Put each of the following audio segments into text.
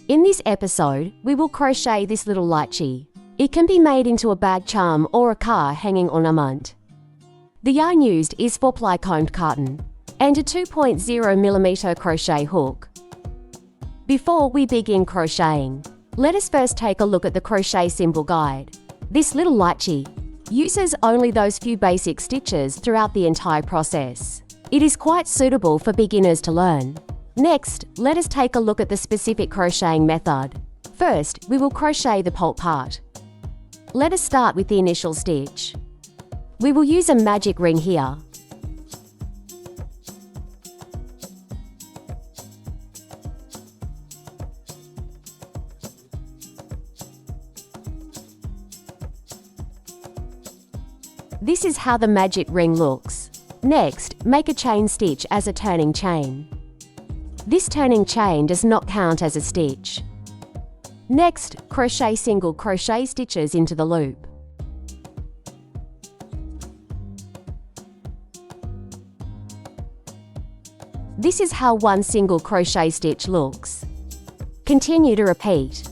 In this episode, we will crochet this little lychee. It can be made into a bag charm or a car hanging ornament. The yarn used is 4-ply combed cotton and a 2.0mm crochet hook. Before we begin crocheting, let us first take a look at the crochet symbol guide. This little lychee uses only those few basic stitches throughout the entire process. It is quite suitable for beginners to learn. Next, let us take a look at the specific crocheting method. First, we will crochet the pulp part. Let us start with the initial stitch. We will use a magic ring here. This is how the magic ring looks. Next, make a chain stitch as a turning chain. This turning chain does not count as a stitch. Next, crochet single crochet stitches into the loop. This is how one single crochet stitch looks. Continue to repeat.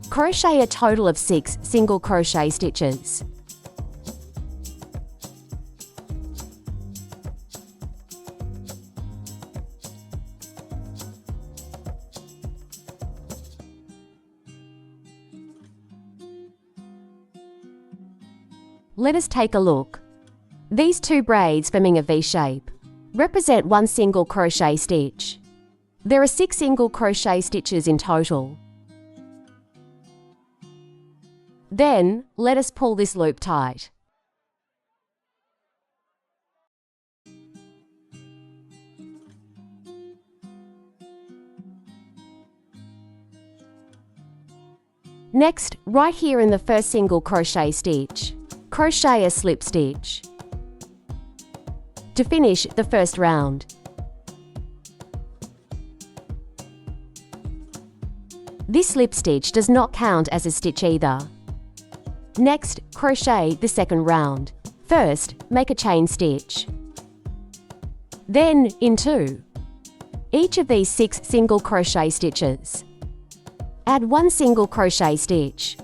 Crochet a total of 6 single crochet stitches. Let us take a look. These two braids forming a V shape represent one single crochet stitch. There are 6 single crochet stitches in total. Then, let us pull this loop tight. Next, right here in the first single crochet stitch, crochet a slip stitch to finish the first round. This slip stitch does not count as a stitch either. Next, crochet the second round. First, make a chain stitch. Then, into each of these 6 single crochet stitches, add 1 single crochet stitch.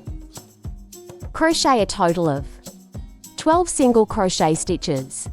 Crochet a total of 12 single crochet stitches.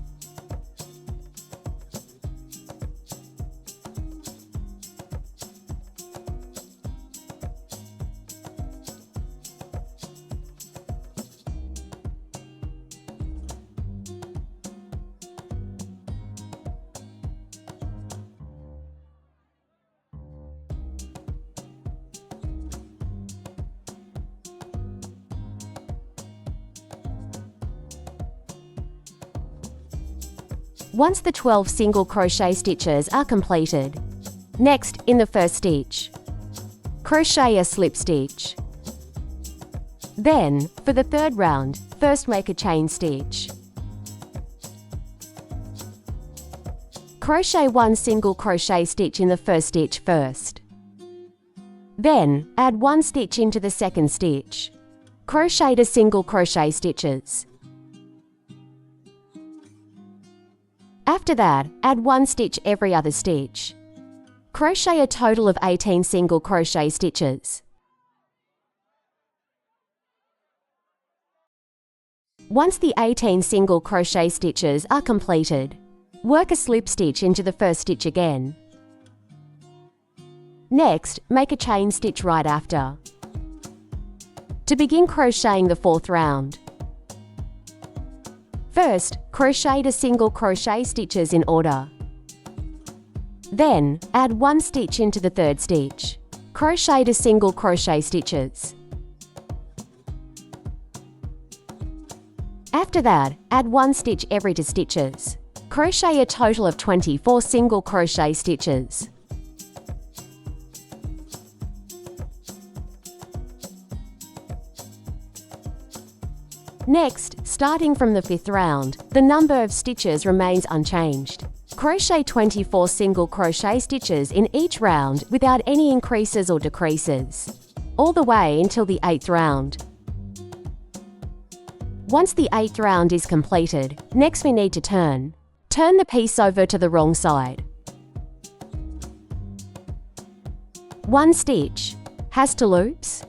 Once the 12 single crochet stitches are completed, next, in the first stitch, crochet a slip stitch. Then, for the third round, first make a chain stitch. Crochet 1 single crochet stitch in the first stitch first. Then, add 1 stitch into the second stitch. Crochet a single crochet stitches. After that, add 1 stitch every other stitch. Crochet a total of 18 single crochet stitches. Once the 18 single crochet stitches are completed, work a slip stitch into the first stitch again. Next, make a chain stitch right after. To begin crocheting the fourth round, first, crochet a single crochet stitches in order. Then, add 1 stitch into the third stitch. Crochet a single crochet stitches. After that, add 1 stitch every 2 stitches. Crochet a total of 24 single crochet stitches. Next, starting from the 5th round, the number of stitches remains unchanged. Crochet 24 single crochet stitches in each round without any increases or decreases, all the way until the 8th round. Once the 8th round is completed, next we need to turn the piece over to the wrong side. 1 stitch. Has 2 loops.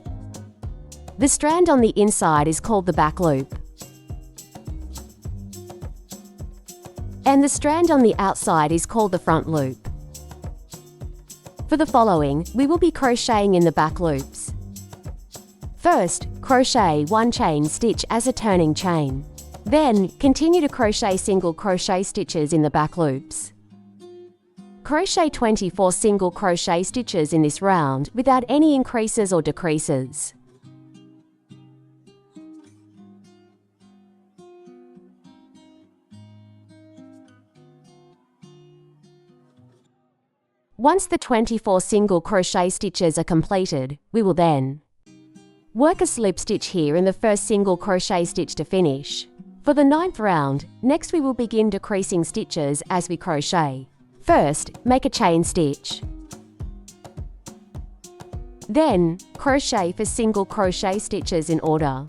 The strand on the inside is called the back loop, and the strand on the outside is called the front loop. For the following, we will be crocheting in the back loops. First, crochet 1 chain stitch as a turning chain. Then, continue to crochet single crochet stitches in the back loops. Crochet 24 single crochet stitches in this round without any increases or decreases. Once the 24 single crochet stitches are completed, we will then work a slip stitch here in the first single crochet stitch to finish. For the 9th round, next we will begin decreasing stitches as we crochet. First, make a chain stitch. Then, crochet for single crochet stitches in order.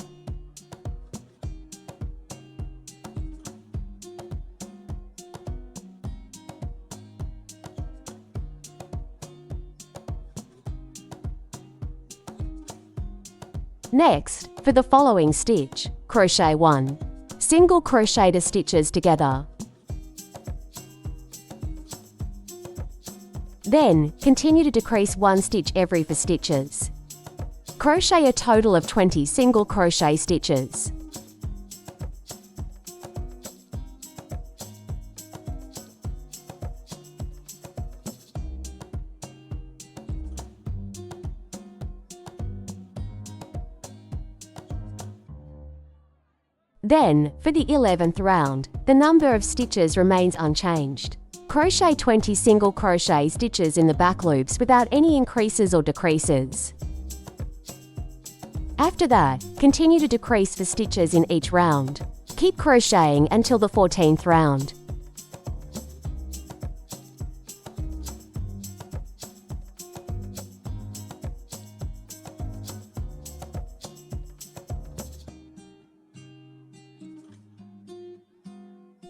Next, for the following stitch, crochet 1 single crochet the stitches together. Then, continue to decrease 1 stitch every 4 stitches. Crochet a total of 20 single crochet stitches. Then, for the 11th round, the number of stitches remains unchanged. Crochet 20 single crochet stitches in the back loops without any increases or decreases. After that, continue to decrease for stitches in each round. Keep crocheting until the 14th round.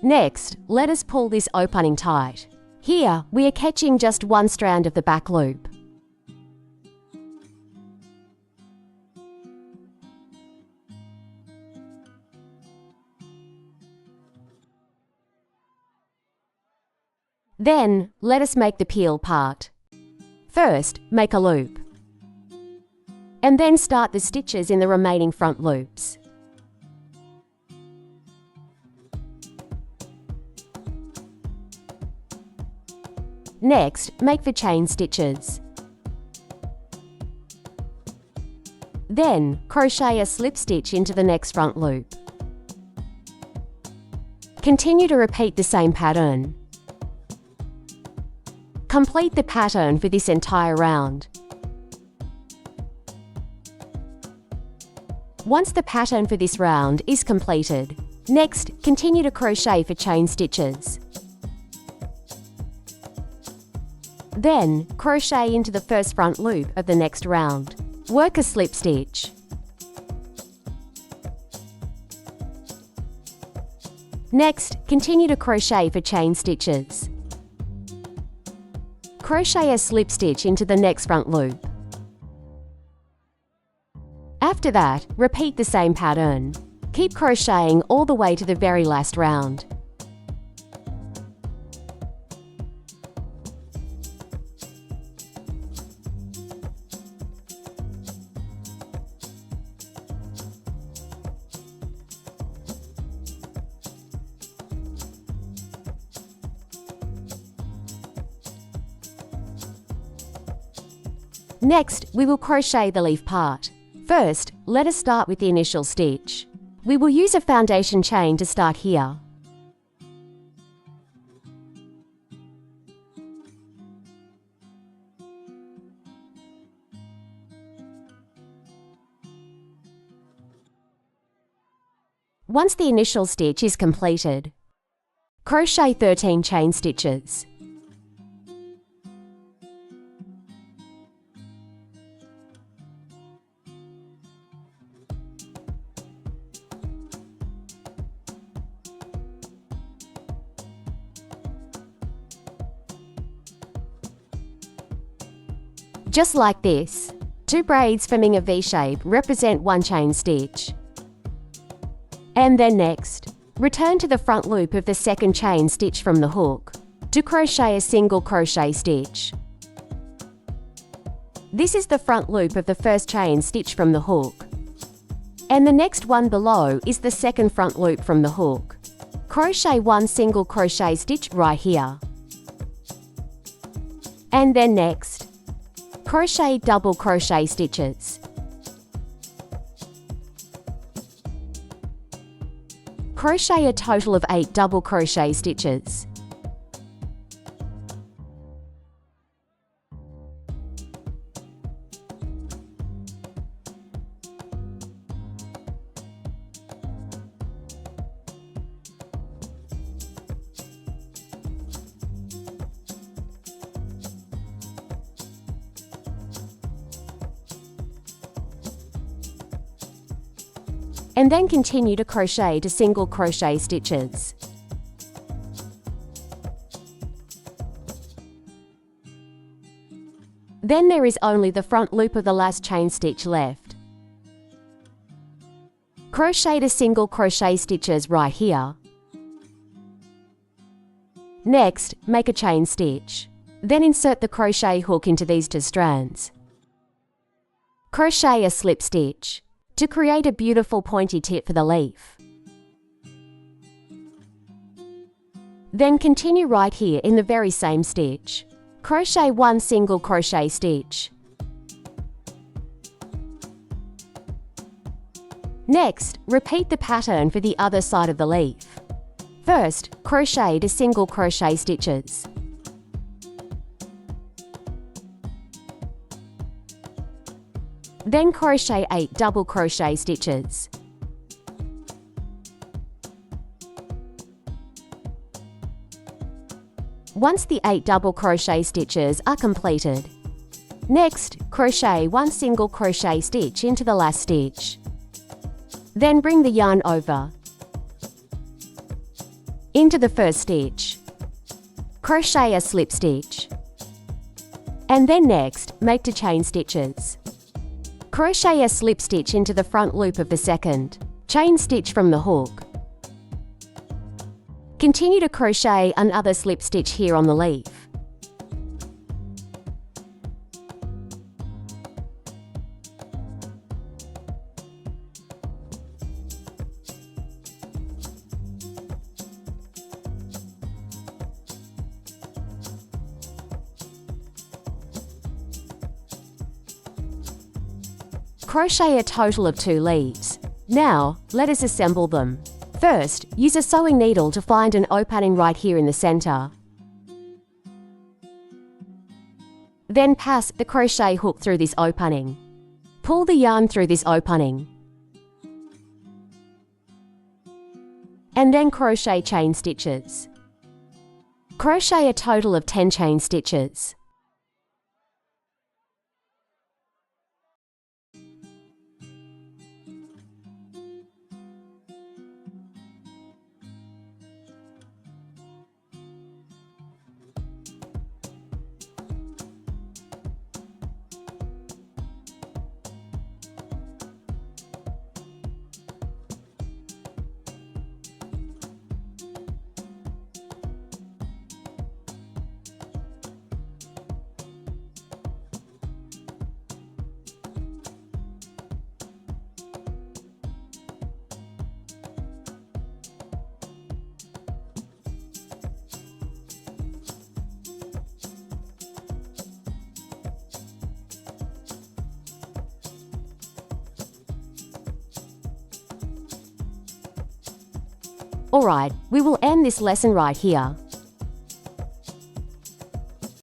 Next, let us pull this opening tight. Here, we are catching just 1 strand of the back loop. Then, let us make the peel part. First, make a loop, and then start the stitches in the remaining front loops. Next, make the chain stitches. Then, crochet a slip stitch into the next front loop. Continue to repeat the same pattern. Complete the pattern for this entire round. Once the pattern for this round is completed, next, continue to crochet for chain stitches. Then, crochet into the first front loop of the next round. Work a slip stitch. Next, continue to crochet for chain stitches. Crochet a slip stitch into the next front loop. After that, repeat the same pattern. Keep crocheting all the way to the very last round. Next, we will crochet the leaf part. First, let us start with the initial stitch. We will use a foundation chain to start here. Once the initial stitch is completed, crochet 13 chain stitches. just like this. 2 braids forming a V shape represent 1 chain stitch. And then next, return to the front loop of the second chain stitch from the hook to crochet a single crochet stitch. This is the front loop of the first chain stitch from the hook. And the next one below is the second front loop from the hook. Crochet 1 single crochet stitch right here. And then next, crochet double crochet stitches. Crochet a total of 8 double crochet stitches. And then continue to crochet to single crochet stitches. Then there is only the front loop of the last chain stitch left. Crochet to single crochet stitches right here. Next, make a chain stitch. Then insert the crochet hook into these 2 strands. Crochet a slip stitch to create a beautiful pointy tip for the leaf. Then continue right here in the very same stitch. Crochet 1 single crochet stitch. Next, repeat the pattern for the other side of the leaf. First, crochet to single crochet stitches. Then crochet 8 double crochet stitches. Once the 8 double crochet stitches are completed, next, crochet 1 single crochet stitch into the last stitch. Then bring the yarn over into the first stitch. Crochet a slip stitch. And then next, make 2 chain stitches. Crochet a slip stitch into the front loop of the second chain stitch from the hook. Continue to crochet another slip stitch here on the leaf. Crochet a total of 2 leaves. Now, let us assemble them. First, use a sewing needle to find an opening right here in the center. Then pass the crochet hook through this opening. Pull the yarn through this opening. And then crochet chain stitches. Crochet a total of 10 chain stitches. Alright, we will end this lesson right here.